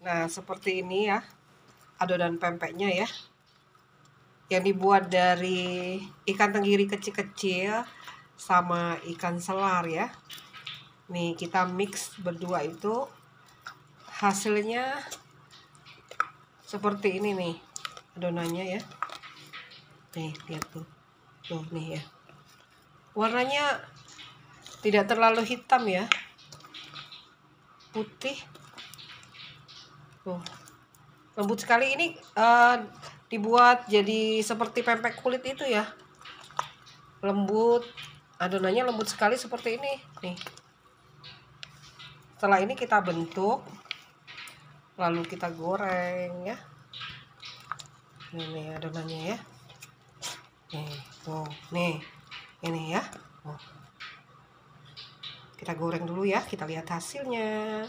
Nah, seperti ini ya adonan pempeknya ya, yang dibuat dari ikan tenggiri kecil-kecil sama ikan selar ya. Nih kita mix berdua itu, hasilnya seperti ini nih adonannya ya. Nih lihat tuh nih ya, warnanya tidak terlalu hitam ya, putih tuh, lembut sekali. Ini dibuat jadi seperti pempek kulit itu ya, lembut, adonannya lembut sekali seperti ini nih. Setelah ini kita bentuk, lalu kita goreng ya. Ini adonannya ya, nih tuh, nih ini ya. Kita goreng dulu ya, kita lihat hasilnya.